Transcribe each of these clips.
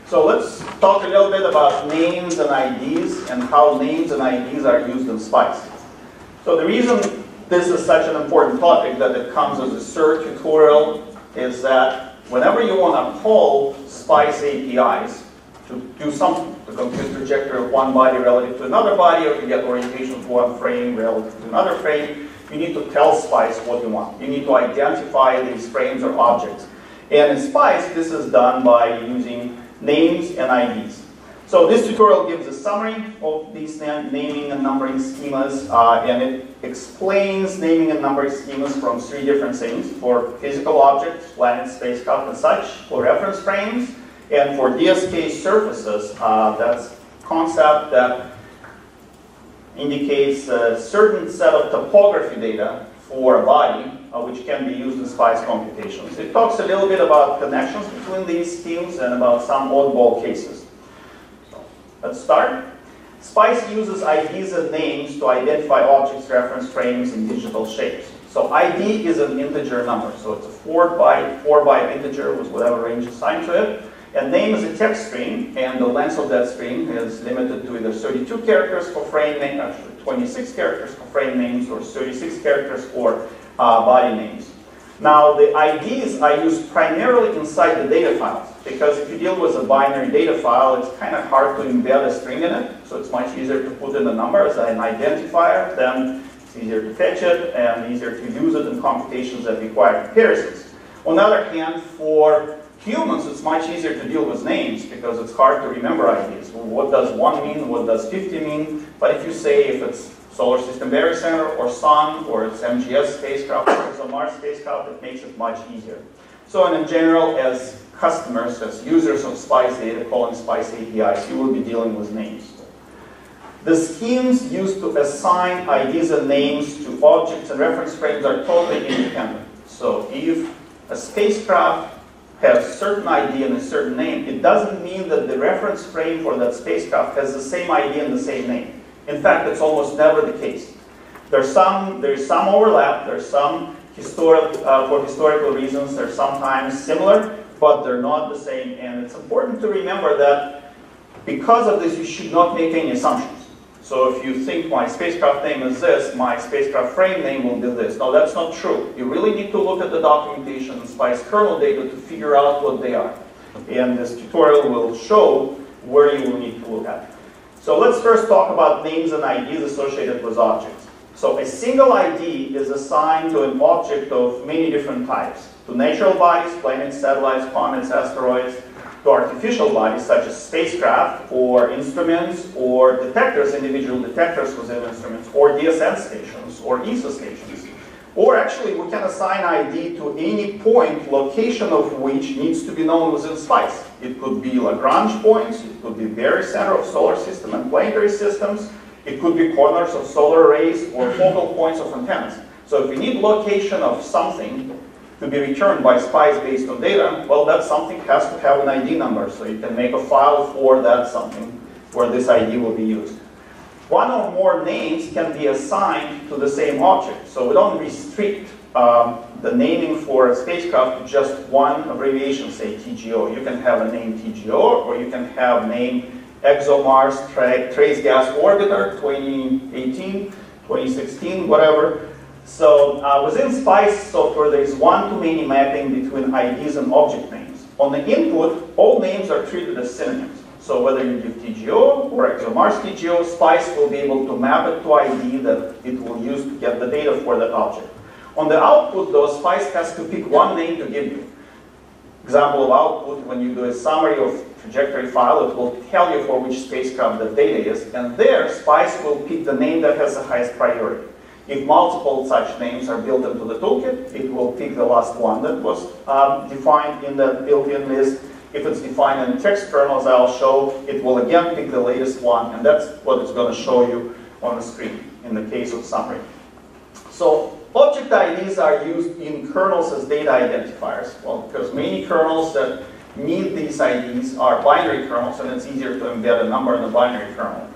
So let's talk a little bit about names and IDs and how names and IDs are used in SPICE. So the reason this is such an important topic that it comes as a CERT tutorial is that whenever you want to call SPICE APIs to do something, to compute trajectory of one body relative to another body, or to get orientation of one frame relative to another frame, you need to tell SPICE what you want. You need to identify these frames or objects. And in SPICE, this is done by using names and IDs. So this tutorial gives a summary of these naming and numbering schemas, and it explains naming and numbering schemas from 3 different things: for physical objects, planets, spacecraft, and such; for reference frames; and for DSK surfaces. That's a concept that indicates a certain set of topography data for a body, which can be used in SPICE computations. It talks a little bit about connections between these schemes and about some oddball cases. So, let's start. SPICE uses IDs and names to identify objects, reference frames, and digital shapes. So ID is an integer number, so it's a 4-byte integer with whatever range assigned to it. And name is a text string, and the length of that string is limited to either 32 characters for frame name, actually 26 characters for frame names, or 36 characters for body names. Now, the IDs are used primarily inside the data files, because if you deal with a binary data file, it's kind of hard to embed a string in it, so it's much easier to put in a number as an identifier, then it's easier to fetch it and easier to use it in computations that require comparisons. On the other hand, for humans, it's much easier to deal with names because it's hard to remember IDs. Well, what does 1 mean? What does 50 mean? But if you say if it's Solar System Barycenter or Sun, or it's MGS spacecraft or it's a Mars spacecraft, it makes it much easier. So, and in general, as customers, as users of SPICE data calling SPICE APIs, you will be dealing with names. The schemes used to assign IDs and names to objects and reference frames are totally independent. So if a spacecraft has a certain ID and a certain name, it doesn't mean that the reference frame for that spacecraft has the same ID and the same name. In fact, it's almost never the case. There's some overlap, there's some for historical reasons, they're sometimes similar, but they're not the same. And it's important to remember that because of this, you should not make any assumptions. So if you think my spacecraft name is this, my spacecraft frame name will be this. No, that's not true. You really need to look at the documentation and SPICE kernel data to figure out what they are. And this tutorial will show where you will need to look at. So let's first talk about names and IDs associated with objects. So a single ID is assigned to an object of many different types: to natural bodies, planets, satellites, comets, asteroids; to artificial bodies such as spacecraft or instruments or detectors, individual detectors within instruments, or DSN stations or ESA stations. Or actually, we can assign ID to any point, location of which needs to be known within SPICE. It could be Lagrange points, it could be barycenter of solar system and planetary systems, it could be corners of solar arrays or focal points of antennas. So if you need location of something to be returned by SPICE based on data, well, that something has to have an ID number, so you can make a file for that something where this ID will be used. One or more names can be assigned to the same object, so we don't restrict the naming for a spacecraft to just one abbreviation, say TGO. You can have a name TGO, or you can have name ExoMars Trace Gas Orbiter 2018, 2016, whatever. So within SPICE software, there is one-to-many mapping between IDs and object names. On the input, all names are treated as synonyms. So whether you give TGO or ExoMars TGO, SPICE will be able to map it to ID that it will use to get the data for that object. On the output, though, SPICE has to pick one name to give you. Example of output: when you do a summary of trajectory file, it will tell you for which spacecraft the data is, and there SPICE will pick the name that has the highest priority. If multiple such names are built into the toolkit, it will pick the last one that was defined in the built-in list. If it's defined in text kernel, as I'll show, it will again pick the latest one, and that's what it's going to show you on the screen in the case of summary. So object IDs are used in kernels as data identifiers. Well, because many kernels that need these IDs are binary kernels, and it's easier to embed a number in a binary kernel.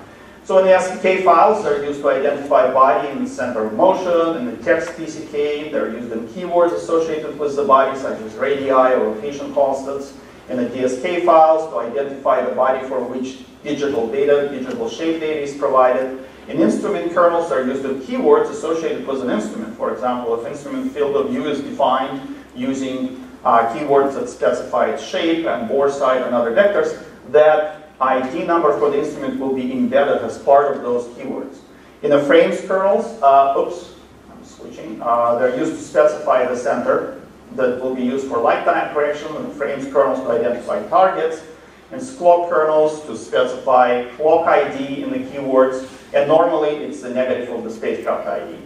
So in the SDK files, they're used to identify body and center of motion. In the text TCK, they're used in keywords associated with the body, such as radii or rotation constants. in the DSK files to identify the body for which digital data, digital shape data is provided. In instrument kernels, they're used with keywords associated with an instrument. For example, if instrument field of view is defined using keywords that specify its shape and bore side and other vectors, that ID number for the instrument will be embedded as part of those keywords. In the frames kernels, they're used to specify the center that will be used for lifetime correction, and frames kernels to identify targets, and clock kernels to specify clock ID in the keywords, and normally it's the negative of the spacecraft ID.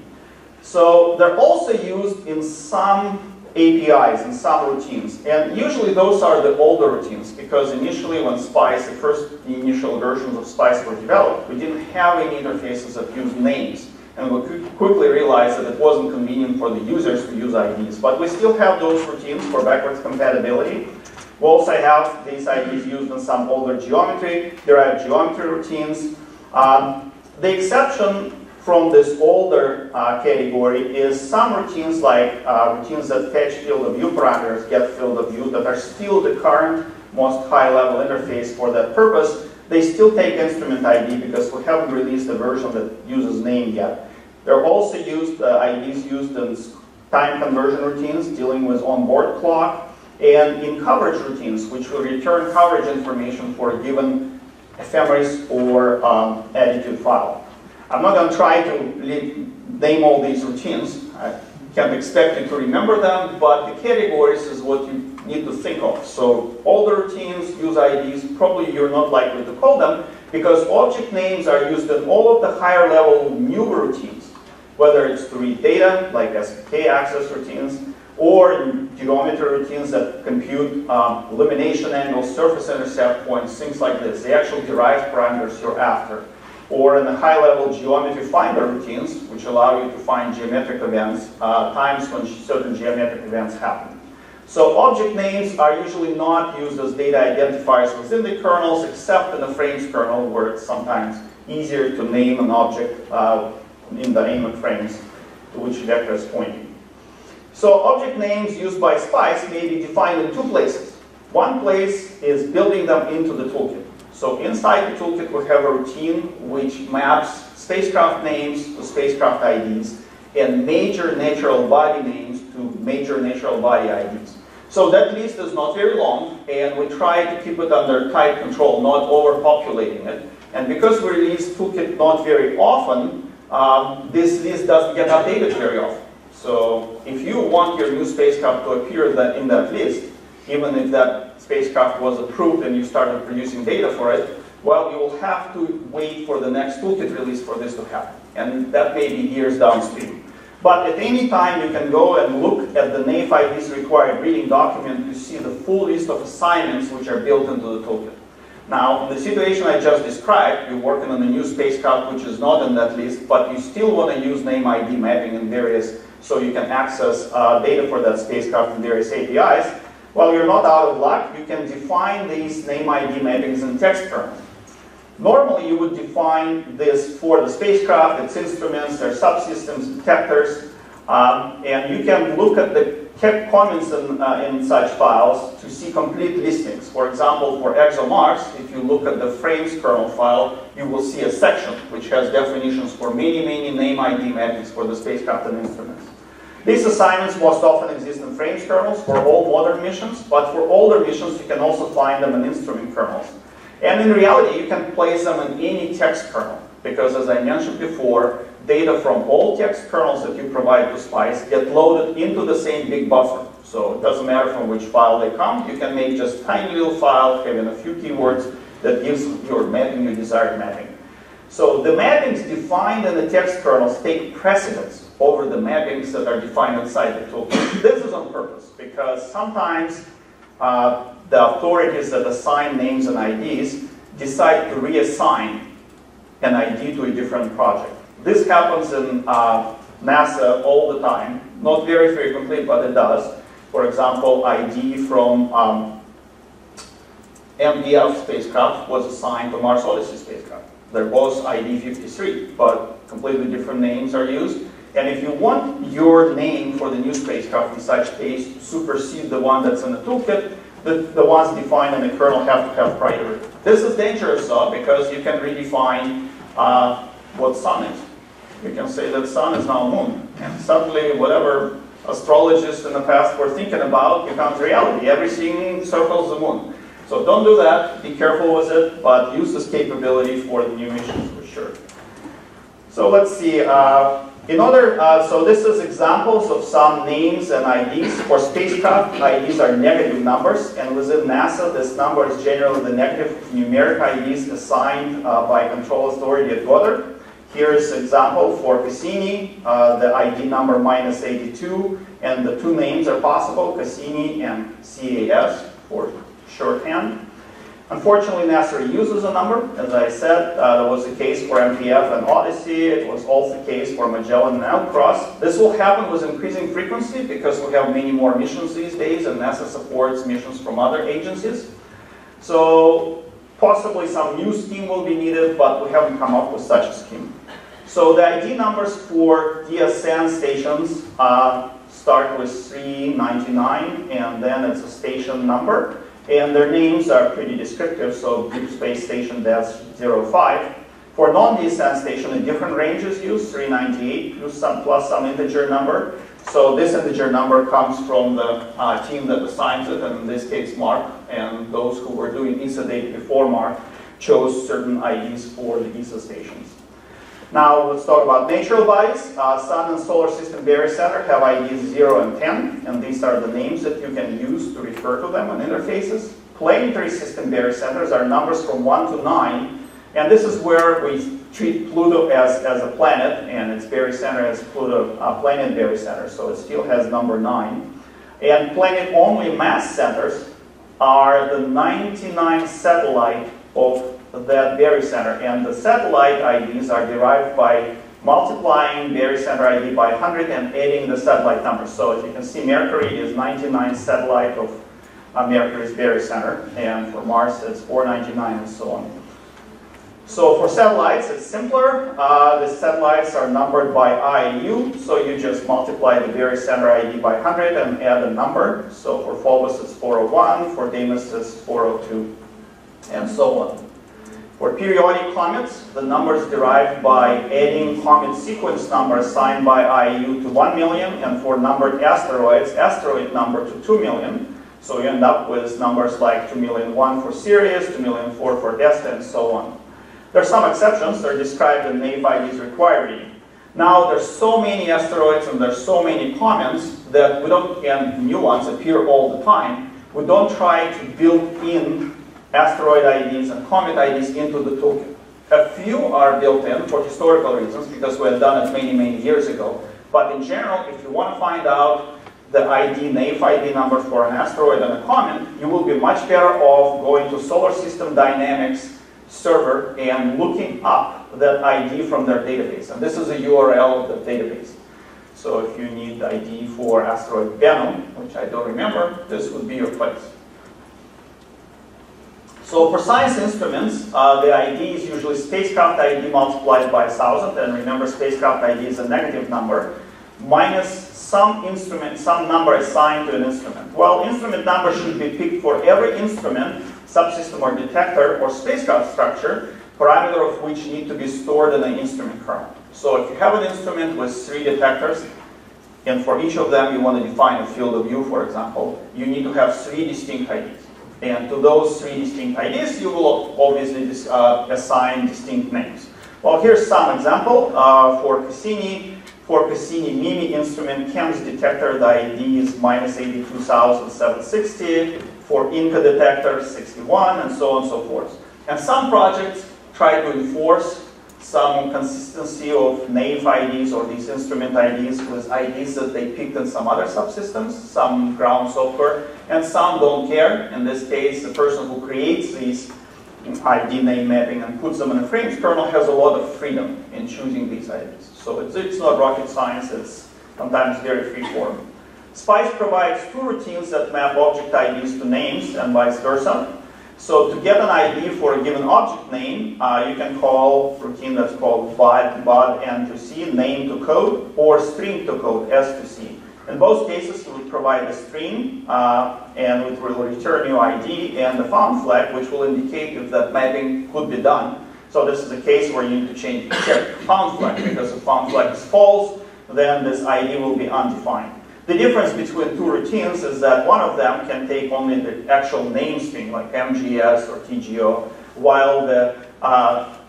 So they're also used in some APIs and some routines, and usually those are the older routines, because initially when SPICE, the initial versions of SPICE were developed, we didn't have any interfaces that used names, and we quickly realized that it wasn't convenient for the users to use IDs. But we still have those routines for backwards compatibility. We also have these IDs used in some older derived geometry routines. The exception from this older category is some routines like routines that fetch field of view parameters, get field of view, that are still the current most high-level interface for that purpose. They still take instrument ID because we haven't released a version that uses name yet. They're also used, IDs used in time conversion routines dealing with onboard clock, and in coverage routines, which will return coverage information for a given ephemeris or attitude file. I'm not going to try to name all these routines. I can't expect you to remember them, but the categories is what you need to think of. So all the routines use IDs. Probably you're not likely to call them, because object names are used in all of the higher level new routines, whether it's to read data, like SPK access routines, or in geometry routines that compute illumination angles, surface intercept points, things like this. The actual derived parameters you're after. Or in the high-level geometry finder routines, which allow you to find geometric events, times when certain geometric events happen. So object names are usually not used as data identifiers within the kernels, except in the frames kernel, where it's sometimes easier to name an object in the name of frames to which vector is pointing. So object names used by SPICE may be defined in two places. One place is building them into the toolkit. So inside the toolkit we have a routine which maps spacecraft names to spacecraft IDs and major natural body names to major natural body IDs. So that list is not very long, and we try to keep it under tight control, not overpopulating it. And because we release toolkit not very often, this list doesn't get updated very often. So if you want your new spacecraft to appear in that list, even if that spacecraft was approved and you started producing data for it, well, you will have to wait for the next toolkit release for this to happen. And that may be years downstream. But at any time, you can go and look at the NAIF IDs required reading document to see the full list of assignments which are built into the toolkit. Now, in the situation I just described, you're working on a new spacecraft which is not in that list, but you still want to use name ID mapping in various, so you can access data for that spacecraft in various APIs. Well, you're not out of luck. You can define these name ID mappings in text kernel. Normally, you would define this for the spacecraft, its instruments, their subsystems, detectors, and you can look at the comments in such files to see complete listings. For example, for ExoMars, if you look at the frames kernel file, you will see a section which has definitions for many name ID mappings for the spacecraft and instruments. These assignments most often exist in frames kernels for all modern missions, but for older missions you can also find them in instrument kernels. And in reality, you can place them in any text kernel, because as I mentioned before, data from all text kernels that you provide to SPICE get loaded into the same big buffer. So it doesn't matter from which file they come, you can make just a tiny little file having a few keywords that gives your mapping your desired mapping. So the mappings defined in the text kernels take precedence over the mappings that are defined inside the toolkit. This is on purpose, because sometimes the authorities that assign names and IDs decide to reassign an ID to a different project. This happens in NASA all the time, not very frequently, but it does. For example, ID from MDF spacecraft was assigned to Mars Odyssey spacecraft. There was ID 53, but completely different names are used. And if you want your name for the new spacecraft in such case to supersede the one that's in the toolkit, the ones defined in the kernel have to have priority. This is dangerous though, because you can redefine what sun is. You can say that sun is now moon, and suddenly whatever astrologists in the past were thinking about becomes reality. Everything circles the moon. So don't do that, be careful with it, but use this capability for the new missions for sure. So let's see, so this is examples of some names and IDs. For spacecraft, IDs are negative numbers, and within NASA, this number is generally the negative numeric IDs assigned by control authority at Goddard. Here is an example for Cassini, the ID number -82, and the two names are possible, Cassini and CAS for shorthand. Unfortunately, NASA uses a number. As I said, there was the case for MPF and Odyssey. It was also the case for Magellan and Outcross. This will happen with increasing frequency because we have many more missions these days, and NASA supports missions from other agencies. So possibly some new scheme will be needed, but we haven't come up with such a scheme. So the ID numbers for DSN stations start with 399, and then it's a station number. And their names are pretty descriptive, so Deep Space Station -05. For non-DSN station, a different range is used, 398 plus some integer number. So this integer number comes from the team that assigns it, and in this case Mark, and those who were doing ESA data before Mark chose certain IDs for the ESA stations. Now let's talk about natural bodies. Sun and Solar System Barrier Center have IDs 0 and 10, and these are the names that you can use to refer to them on interfaces. Planetary System Barrier Centers are numbers from 1 to 9, and this is where we treat Pluto as a planet, and its Barrier Center as Pluto Planet Barrier Center, so it still has number 9. And planet-only mass centers are the 99 satellite of that Barrier Center, and the satellite IDs are derived by multiplying Barrier Center ID by 100 and adding the satellite number. So as you can see, Mercury is 99 satellite of Mercury's Barrier Center, and for Mars it's 499 and so on. So for satellites, it's simpler. The satellites are numbered by IU, so you just multiply the Barrier Center ID by 100 and add a number. So for Phobos it's 401, for Deimos it's 402, and so on. For periodic comets, the numbers derived by adding comet sequence number assigned by IU to 1 million, and for numbered asteroids, asteroid number to 2 million. So you end up with numbers like 2,000,001 for Sirius, 2,000,004 for Vesta, and so on. There are some exceptions. They're described in NAIF IDs required reading. Now, there's so many asteroids and there's so many comets that we don't, and new ones appear all the time. We don't try to build in asteroid IDs and comet IDs into the toolkit. A few are built in for historical reasons because we had done it many, many years ago. But in general, if you want to find out the ID, NAIF ID number for an asteroid and a comet, you will be much better off going to Solar System Dynamics server and looking up that ID from their database. And this is a URL of the database. So if you need the ID for asteroid Bennu, which I don't remember, this would be your place. So for science instruments, the ID is usually spacecraft ID multiplied by 1,000, and remember spacecraft ID is a negative number, minus some instrument, some number assigned to an instrument. Well, instrument number should be picked for every instrument, subsystem or detector, or spacecraft structure, parameter of which need to be stored in an instrument kernel. So if you have an instrument with 3 detectors, and for each of them you want to define a field of view, for example, you need to have 3 distinct IDs. And to those 3 distinct IDs, you will obviously assign distinct names. Well, here's some example. For Cassini MIMI instrument CHEMS detector, the ID is -82,760. For Inca detector, 61, and so on and so forth. And some projects try to enforce some consistency of NAIF IDs or these instrument IDs with IDs that they picked in some other subsystems, some ground software, and some don't care. In this case, the person who creates these ID name mapping and puts them in a frames kernel has a lot of freedom in choosing these IDs. So it's not rocket science, it's sometimes very free-form. SPICE provides 2 routines that map object IDs to names and vice versa. So to get an ID for a given object name, you can call a routine that's called BOD N to C, name to code, or string to code, S to C. In both cases, you would provide a string, and it will return your ID and the found flag, which will indicate if that mapping could be done. So this is a case where you need to check found flag, because if found flag is false, then this ID will be undefined. The difference between two routines is that one of them can take only the actual name string, like MGS or TGO, while the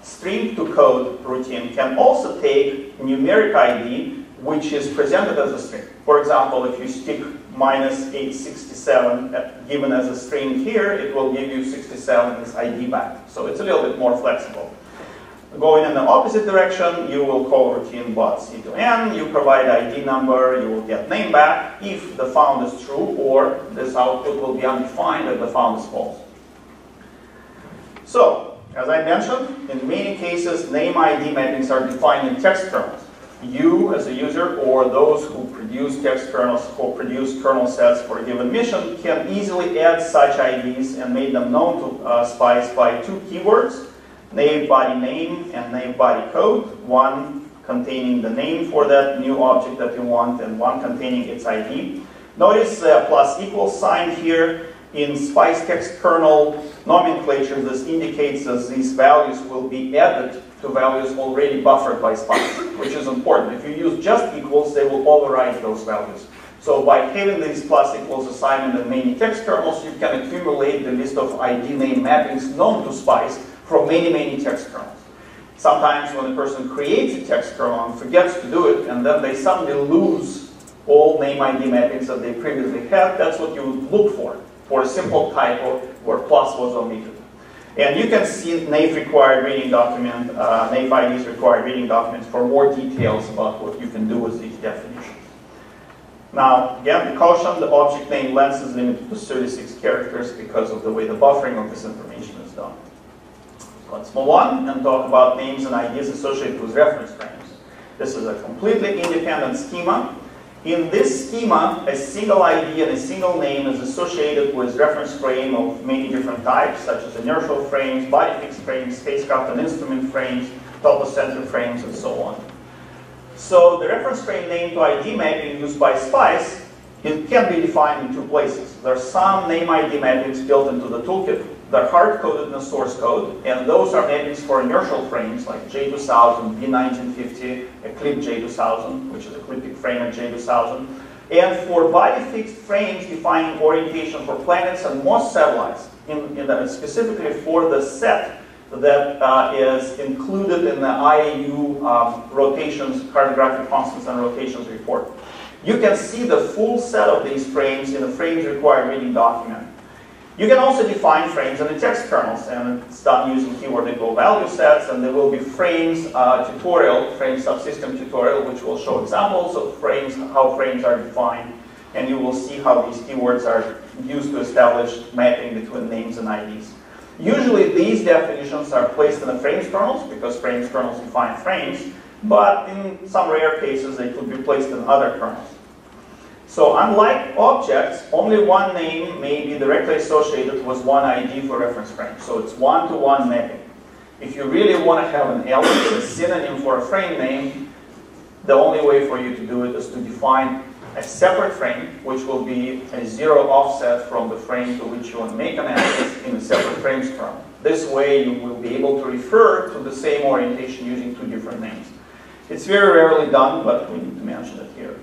string to code routine can also take numeric ID, which is presented as a string. For example, if you stick -867 given as a string here, it will give you 67 as ID back. So it's a little bit more flexible. Going in the opposite direction, you will call routine bot C to N, you provide ID number, you will get name back if the found is true, or this output will be undefined if the found is false. So, as I mentioned, in many cases, name ID mappings are defined in text kernels. You, as a user, or those who produce text kernels or produce kernel sets for a given mission, can easily add such IDs and make them known to SPICE by two keywords: NAIF body name and NAIF body code, one containing the name for that new object that you want and one containing its ID. Notice the plus equals sign here. In SPICE text kernel nomenclature, this indicates that these values will be added to values already buffered by SPICE, which is important. If you use just equals, they will override those values. So by having these plus equals assignment in many text kernels, you can accumulate the list of ID name mappings known to SPICE from many text kernels. Sometimes when a person creates a text kernel and forgets to do it, and then they suddenly lose all name ID mappings that they previously had, that's what you would look for a simple typo where plus was omitted. And you can see NAIF required reading document, NAIF IDs required reading documents for more details about what you can do with these definitions. Now, again, the caution, the object name length is limited to 36 characters because of the way the buffering of this information is done. Let's move on and talk about names and IDs associated with reference frames. This is a completely independent schema. In this schema, a single ID and a single name is associated with reference frame of many different types, such as inertial frames, body fixed frames, spacecraft and instrument frames, topo-centered frames, and so on. So the reference frame name to ID mapping used by SPICE, it can be defined in two places. There are some name ID mappings built into the toolkit. They're hard-coded in the source code, and those are mappings for inertial frames like J2000, B1950, Eclipse J2000, which is a ecliptic frame at J2000, and for body-fixed frames defining orientation for planets and most satellites, specifically for the set that is included in the IAU rotations, cartographic constants and rotations report. You can see the full set of these frames in the frames required reading document. You can also define frames in the text kernels, and it's done using keyword equal value sets, and there will be frames tutorial, frame subsystem tutorial, which will show examples of frames, how frames are defined, and you will see how these keywords are used to establish mapping between names and IDs. Usually these definitions are placed in the frames kernels, because frames kernels define frames, but in some rare cases they could be placed in other kernels. So unlike objects, only one name may be directly associated with one ID for reference frame. So it's one-to-one mapping. If you really want to have an element, a synonym for a frame name, the only way for you to do it is to define a separate frame, which will be a zero offset from the frame to which you want to make an access in a separate frames kernel. This way you will be able to refer to the same orientation using two different names. It's very rarely done, but we need to mention it here.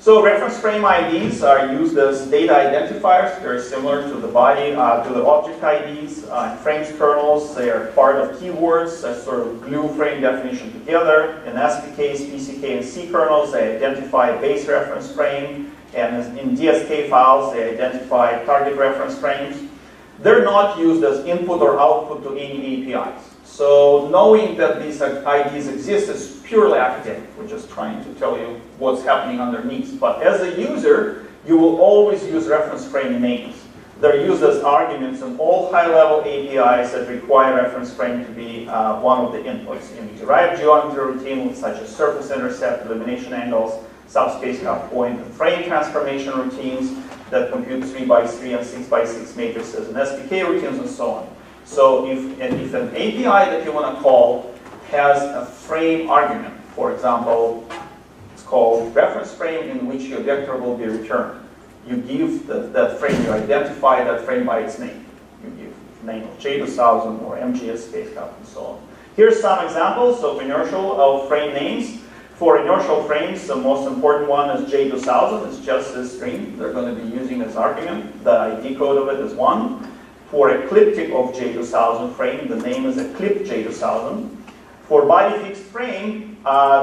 So reference frame IDs are used as data identifiers, very similar to the body, to the object IDs. In frames kernels, they are part of keywords that sort of glue frame definition together. In SPKs, PCK, and C kernels, they identify base reference frame. And in DSK files, they identify target reference frames. They're not used as input or output to any APIs. So knowing that these IDs exist is purely academic. We're just trying to tell you what's happening underneath. But as a user, you will always use reference frame names. They're used as arguments in all high-level APIs that require reference frame to be one of the inputs. In derived geometry routine, such as surface intercept, illumination angles, subspacecraft point, and frame transformation routines that compute 3x3 and 6x6 matrices, and SPK routines, and so on. So if an API that you want to call has a frame argument, for example, it's called reference frame in which your vector will be returned. You give that frame, you identify that frame by its name. You give name of J2000 or MGS spacecraft and so on. Here's some examples of inertial of frame names. For inertial frames, the most important one is J2000. It's just this string they're going to be using as argument. The ID code of it is 1. For ecliptic of J2000 frame, the name is eclipse J2000. For body fixed frame,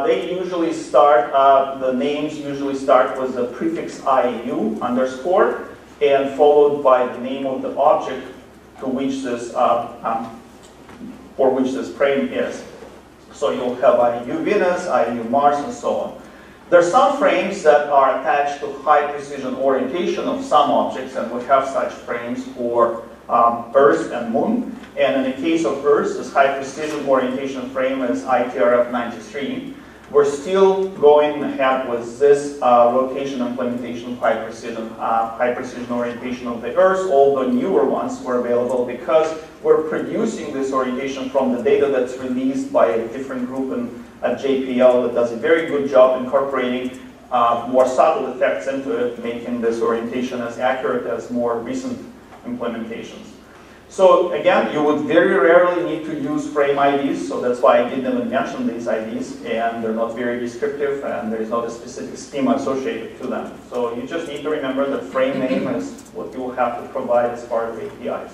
they usually start, the names usually start with the prefix IU underscore and followed by the name of the object to which this, for which this frame is. So you'll have IU Venus, IU Mars, and so on. There are some frames that are attached to high precision orientation of some objects, and we have such frames for Earth and Moon. And in the case of Earth, this high precision orientation frame is ITRF 93. We're still going ahead with this rotation implementation of high precision orientation of the Earth, although newer ones were available because we're producing this orientation from the data that's released by a different group at JPL that does a very good job incorporating more subtle effects into it, making this orientation as accurate as more recent implementations. So again, you would very rarely need to use frame IDs, so that's why I didn't even mention these IDs, and they're not very descriptive, and there is not a specific schema associated to them. So you just need to remember that frame name is what you will have to provide as part of APIs.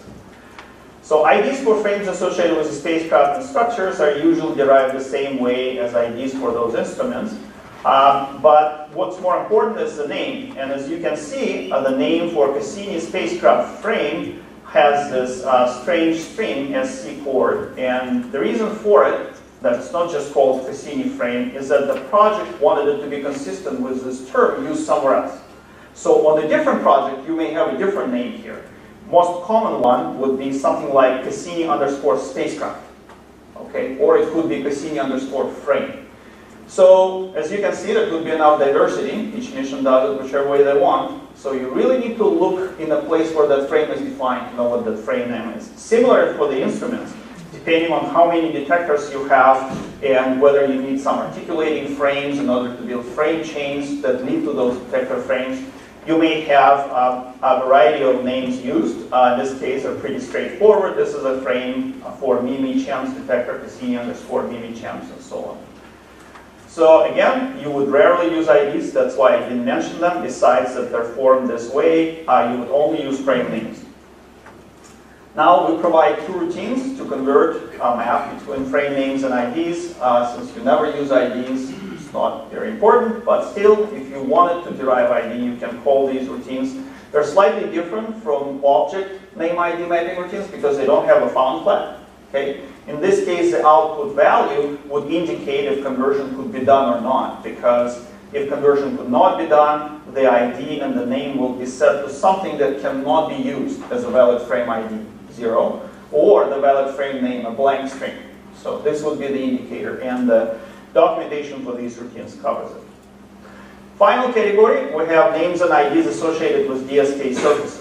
So IDs for frames associated with the spacecraft and structures are usually derived the same way as IDs for those instruments. But what's more important is the name. And as you can see, the name for Cassini spacecraft frame has this strange string SC chord. And the reason for it, that it's not just called Cassini frame, is that the project wanted it to be consistent with this term used somewhere else. So on a different project, you may have a different name here. Most common one would be something like Cassini underscore spacecraft. Okay? Or it could be Cassini underscore frame. So, as you can see, there could be enough diversity. Each mission does it whichever way they want. So you really need to look in a place where that frame is defined to know what that frame name is. Similar for the instruments, depending on how many detectors you have and whether you need some articulating frames in order to build frame chains that lead to those detector frames, you may have a variety of names used. In this case, are pretty straightforward. This is a frame for Mimi Chem's detector, Cassini underscore Mimi Chem's, and so on. So again, you would rarely use IDs. That's why I didn't mention them. Besides that they're formed this way, you would only use frame names. Now we provide two routines to convert map between frame names and IDs. Since you never use IDs, it's not very important. But still, if you wanted to derive ID, you can call these routines. They're slightly different from object name ID mapping routines because they don't have a found flag. Okay? In this case, the output value would indicate if conversion could be done or not, because if conversion could not be done, the ID and the name will be set to something that cannot be used as a valid frame ID, 0, or the valid frame name, a blank string. So this would be the indicator, and the documentation for these routines covers it. Final category, we have names and IDs associated with DSK surfaces.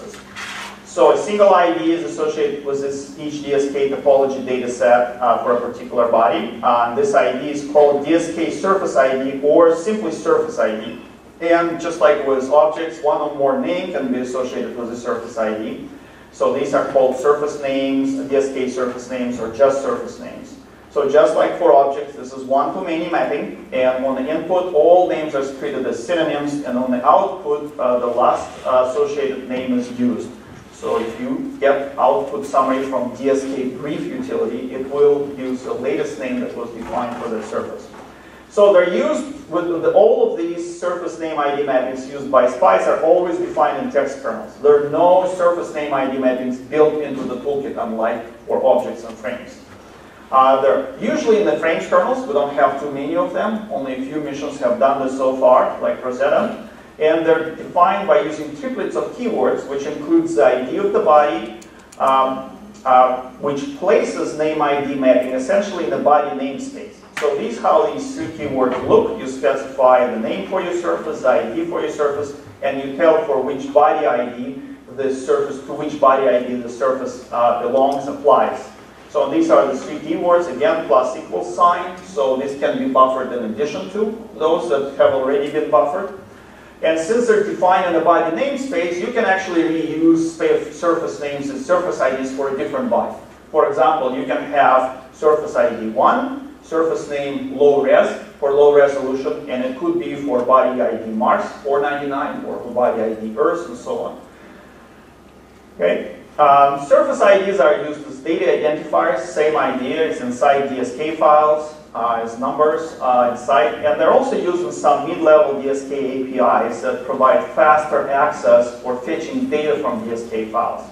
So a single ID is associated with each DSK topology data set for a particular body. This ID is called DSK surface ID or simply surface ID. And just like with objects, one or more name can be associated with a surface ID. So these are called surface names, DSK surface names, or just surface names. So just like for objects, this is one-to-many mapping. And on the input, all names are treated as synonyms. And on the output, the last associated name is used. So if you get output summary from DSK brief utility, it will use the latest name that was defined for the surface. So they're used with all of these surface name ID mappings used by SPICE are always defined in text kernels. There are no surface name ID mappings built into the toolkit, unlike for objects and frames. They're usually in the frames kernels. We don't have too many of them. Only a few missions have done this so far, like Rosetta. And they're defined by using triplets of keywords, which includes the ID of the body, which places name ID mapping essentially in the body namespace. So how these three keywords look. You specify the name for your surface, the ID for your surface, and you tell for which body ID the surface, to which body ID the surface belongs, applies. So these are the 3 keywords, again, plus equals sign. So this can be buffered in addition to those that have already been buffered. And since they're defined in a body namespace, you can actually reuse surface names and surface IDs for a different body. For example, you can have surface ID 1, surface name low res for low resolution, and it could be for body ID Mars 499 or for body ID Earth and so on. Okay. Surface IDs are used as data identifiers, same idea, it's inside DSK files, as numbers inside, and they're also used in some mid-level DSK APIs that provide faster access for fetching data from DSK files.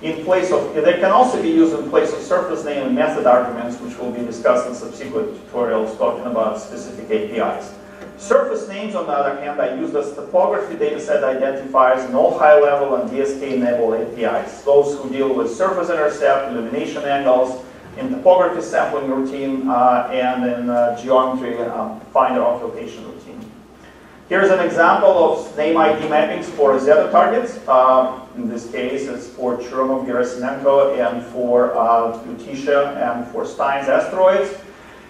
In place of, they can also be used in place of surface name and method arguments, which will be discussed in subsequent tutorials talking about specific APIs. Surface names, on the other hand, are used as topography dataset identifiers in all high-level and DSK-enabled APIs. Those who deal with surface intercept, illumination angles, in topography sampling routine, and in geometry finder of location routine. Here's an example of name ID mappings for Zeta targets. In this case, it's for Churyumov, Gerasimenko, and for Lutetia, and for Stein's asteroids.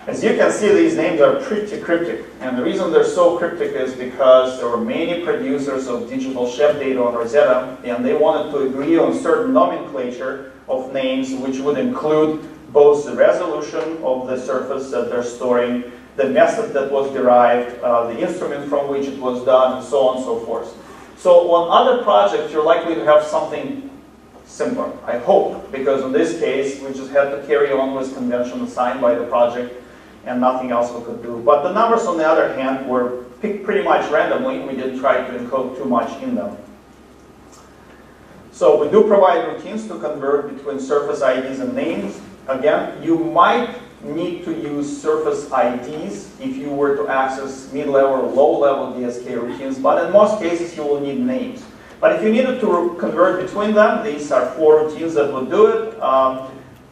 As you can see, these names are pretty cryptic. And the reason they're so cryptic is because there were many producers of digital Shep data on Rosetta, and they wanted to agree on certain nomenclature of names, which would include both the resolution of the surface that they're storing, the method that was derived, the instrument from which it was done, and so on and so forth. So on other projects, you're likely to have something simpler, I hope, because in this case, we just had to carry on with convention assigned by the project, and nothing else we could do. But the numbers, on the other hand, were picked pretty much randomly. We didn't try to encode too much in them. So we do provide routines to convert between surface IDs and names. Again, you might need to use surface IDs if you were to access mid-level or low-level DSK routines, but in most cases you will need names. But if you needed to convert between them, these are 4 routines that would do it.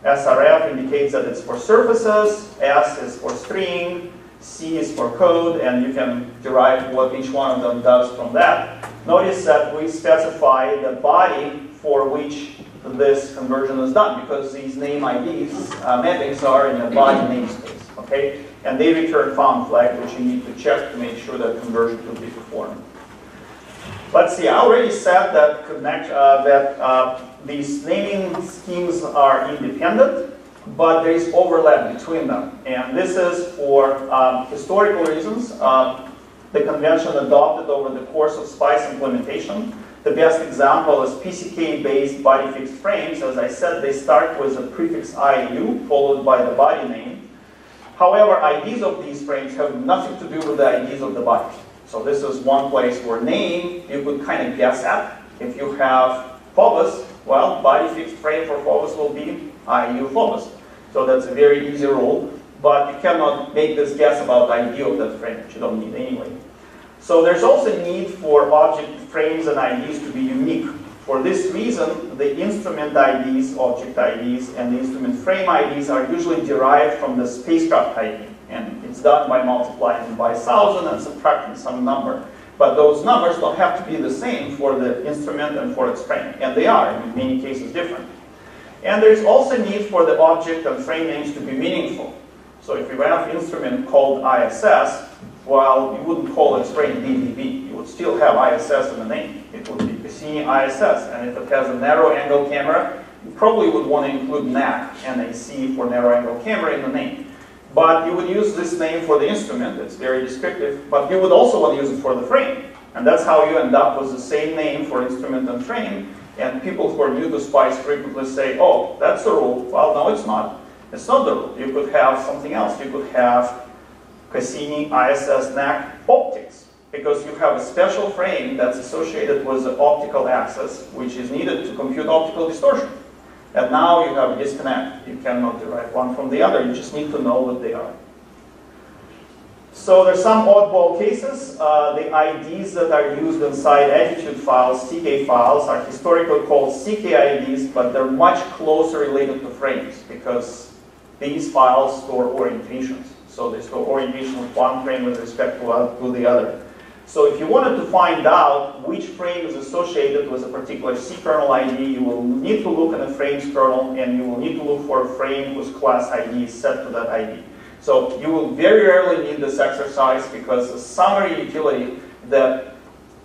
SRF indicates that it's for surfaces, S is for string, C is for code, and you can derive what each one of them does from that. Notice that we specify the body for which this conversion is done, because these name IDs, mappings are in a body namespace, okay? And they return found flag, which you need to check to make sure that conversion could be performed. Let's see, I already said that these naming schemes are independent, but there is overlap between them. And this is for historical reasons. The convention adopted over the course of SPICE implementation. The best example is PCK-based body fixed frames. As I said, they start with a prefix IU followed by the body name. However, IDs of these frames have nothing to do with the IDs of the body. So this is one place where name you could kind of guess at. If you have Phobos, well, body fixed frame for Phobos will be IU Phobos. So that's a very easy rule, but you cannot make this guess about ID of that frame, which you don't need anyway. So there's also a need for object frames and IDs to be unique. For this reason, the instrument IDs, object IDs, and the instrument frame IDs are usually derived from the spacecraft ID. And it's done by multiplying by 1,000 and subtracting some number. But those numbers don't have to be the same for the instrument and for its frame. And they are, in many cases, different. And there's also a need for the object and frame names to be meaningful. So if you have an instrument called ISS, well, you wouldn't call its frame DDB. You would still have ISS in the name. It would be Cassini ISS. And if it has a narrow angle camera, you probably would want to include NAC, NAC for narrow angle camera in the name. But you would use this name for the instrument. It's very descriptive. But you would also want to use it for the frame. And that's how you end up with the same name for instrument and frame. And people who are new to SPICE frequently say, oh, that's the rule. Well, no, it's not. It's not the rule. You could have something else. You could have Cassini, ISS, NAC, optics. Because you have a special frame that's associated with the optical axis, which is needed to compute optical distortion. And now you have a disconnect. You cannot derive one from the other. You just need to know what they are. So there's some oddball cases. The IDs that are used inside attitude files, CK files, are historically called CK IDs, but they're much closer related to frames because these files store orientations. So they store orientation of one frame with respect to the other. So if you wanted to find out which frame is associated with a particular C kernel ID, you will need to look in the frames kernel, and you will need to look for a frame whose class ID is set to that ID. So you will very rarely need this exercise, because a summary utility that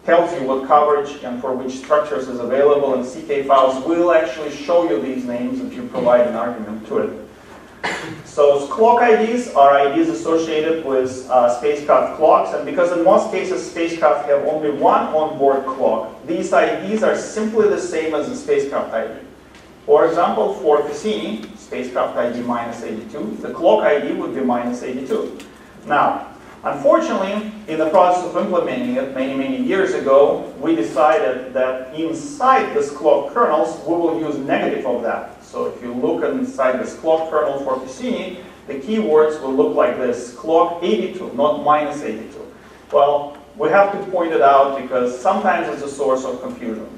tells you what coverage and for which structures is available in CK files will actually show you these names if you provide an argument to it. So clock IDs are IDs associated with spacecraft clocks, and because in most cases spacecraft have only one onboard clock, these IDs are simply the same as the spacecraft ID. For example, for Cassini, spacecraft ID -82, the clock ID would be -82. Now, unfortunately, in the process of implementing it many years ago, we decided that inside this clock kernels, we will use negative of that. So if you look inside this clock kernel for Cassini, the keywords will look like this, clock 82, not -82. Well, we have to point it out because sometimes it's a source of confusion.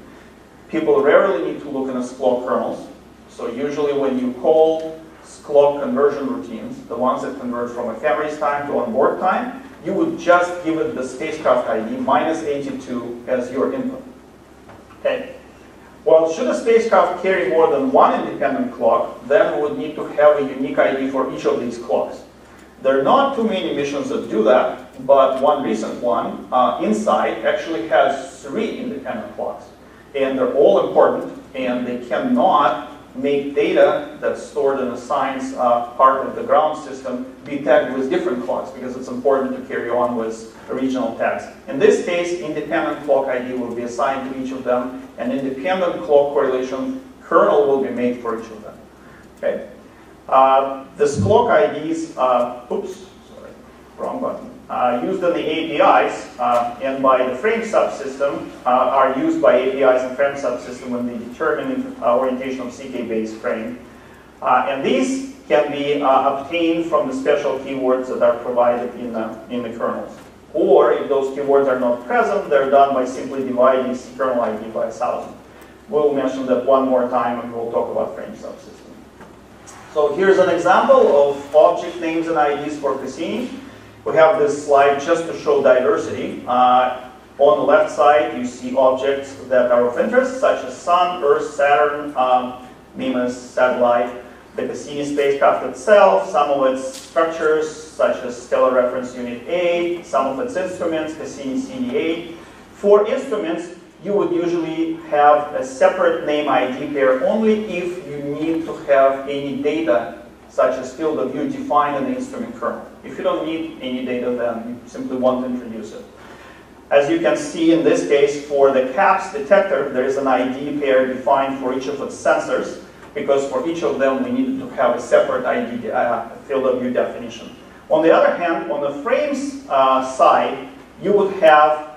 People rarely need to look in the clock kernels. So usually when you call clock conversion routines, the ones that convert from ephemeris time to onboard time, you would just give it the spacecraft ID -82 as your input. Okay. Well, should a spacecraft carry more than one independent clock, then we would need to have a unique ID for each of these clocks. There are not too many missions that do that, but one recent one, InSight, actually has 3 independent clocks. And they're all important, and they cannot make data that's stored in a science part of the ground system be tagged with different clocks, because it's important to carry on with regional tags. In this case, independent clock ID will be assigned to each of them, and independent clock correlation kernel will be made for each of them. Okay. This clock IDs, wrong button. Used in the APIs and by the frame subsystem are used by APIs and frame subsystem when they determine orientation of CK-based frame. And these can be obtained from the special keywords that are provided in the kernels. Or if those keywords are not present, they're done by simply dividing C kernel ID by 1,000. We'll mention that one more time and we'll talk about frame subsystem. So here's an example of object names and IDs for Cassini. We have this slide just to show diversity. On the left side, you see objects that are of interest, such as Sun, Earth, Saturn, Mimas satellite, the Cassini spacecraft itself, some of its structures, such as Stellar Reference Unit A, some of its instruments, Cassini CD8. For instruments, you would usually have a separate name ID pair only if you need to have any data, such as field of view, defined in the instrument kernel. If you don't need any data, then you simply want to introduce it. As you can see in this case, for the CAPS detector, there is an ID pair defined for each of its sensors, because for each of them we needed to have a separate ID field of view definition. On the other hand, on the frames side, you would have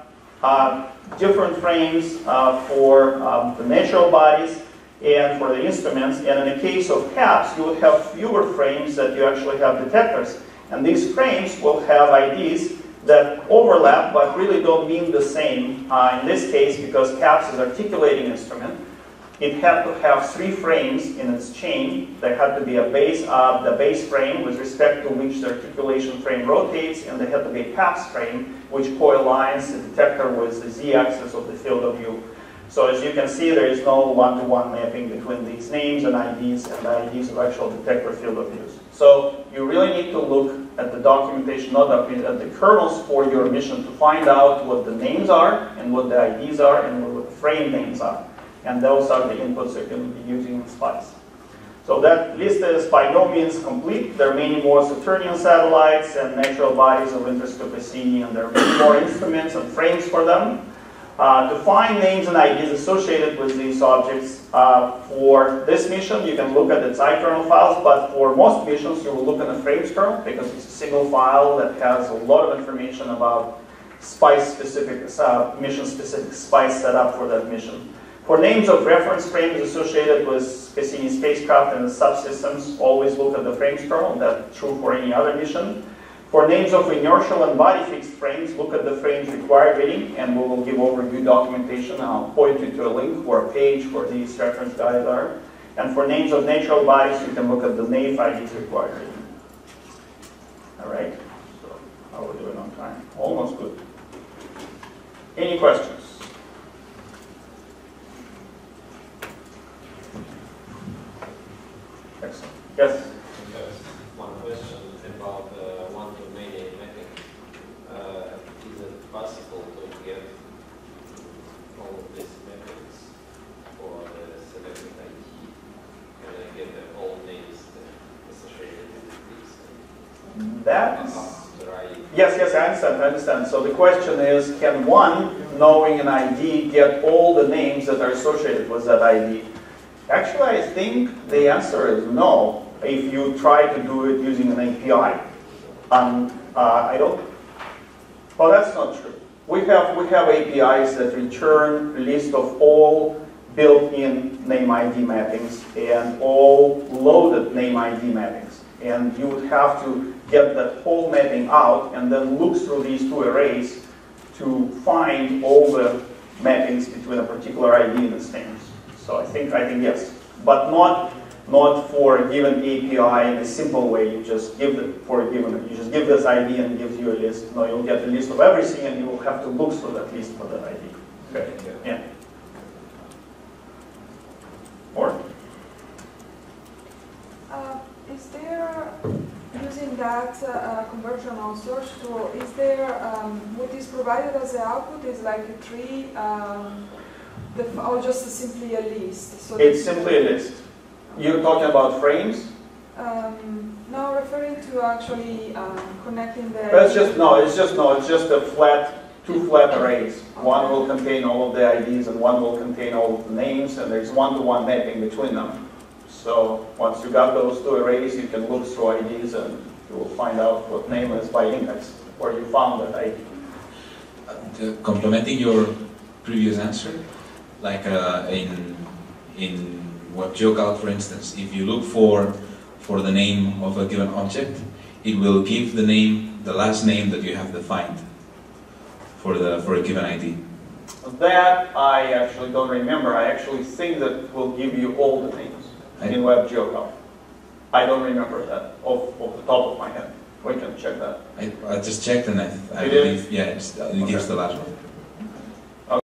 different frames for the natural bodies and for the instruments. And in the case of CAPS, you would have fewer frames that you actually have detectors. And these frames will have IDs that overlap but really don't mean the same. In this case, because CAPS is an articulating instrument, it had to have 3 frames in its chain. There had to be a base, the base frame with respect to which the articulation frame rotates, and there had to be a CAPS frame which co-aligns the detector with the z-axis of the field of view. So as you can see, there is no one-to-one mapping between these names and IDs the IDs of actual detector field of views. So you really need to look at the documentation, not at the kernels for your mission to find out what the names are and what the IDs are and what the frame names are. And those are the inputs you're going to be using in SPICE. So that list is by no means complete. There are many more Saturnian satellites and natural bodies of interest to Cassini, and there are many more instruments and frames for them. To find names and IDs associated with these objects for this mission, you can look at its ikernel files, but for most missions you will look in the frames kernel because it's a single file that has a lot of information about SPICE-specific, mission-specific SPICE setup for that mission. For names of reference frames associated with Cassini spacecraft and the subsystems, always look at the frames kernel. That's true for any other mission. For names of inertial and body-fixed frames, look at the frames required reading, and we will give overview documentation. I'll point you to a link or a page where these reference guides are. And for names of natural bodies, you can look at the NAIF IDs required reading. All right, so how are we doing on time? Almost good. Any questions? Excellent. Yes? Just one question about one-to-many mapping. Is it possible to get all of these mappings for the selected ID? Can I get the whole names associated with these? That's... After I... Yes, I understand. So the question is, can one, knowing an ID, get all the names that are associated with that ID? Actually, I think the answer is no, if you try to do it using an API. I don't... Well, that's not true. We have APIs that return a list of all built-in name ID mappings and all loaded name ID mappings. And you would have to get that whole mapping out and then look through these two arrays to find all the mappings between a particular ID and its names. So I think yes, but not for a given API in a simple way. You just give you just give this ID and it gives you a list. No, you'll get a list of everything and you will have to look through that list for that ID. Okay. Yeah. Or? Is there, using that conversion on source tool, is there, what is provided as the output is like a tree, or just simply a list? So it's simply a list. You're talking about frames? No, referring to actually connecting the... It's just two flat arrays. Okay. One will contain all of the IDs and one will contain all of the names, and there's one-to-one mapping between them. So once you got those two arrays, you can look through IDs and you will find out what name is by index, where you found that ID. Complementing your previous answer, like in WebGeoCal, for instance, if you look for the name of a given object, it will give the name, the last name that you have defined for a given ID. That I actually don't remember. I actually think that it will give you all the names in WebGeoCal. I don't remember that off the top of my head. We can check that. I just checked and I believe, yeah, it gives the last one.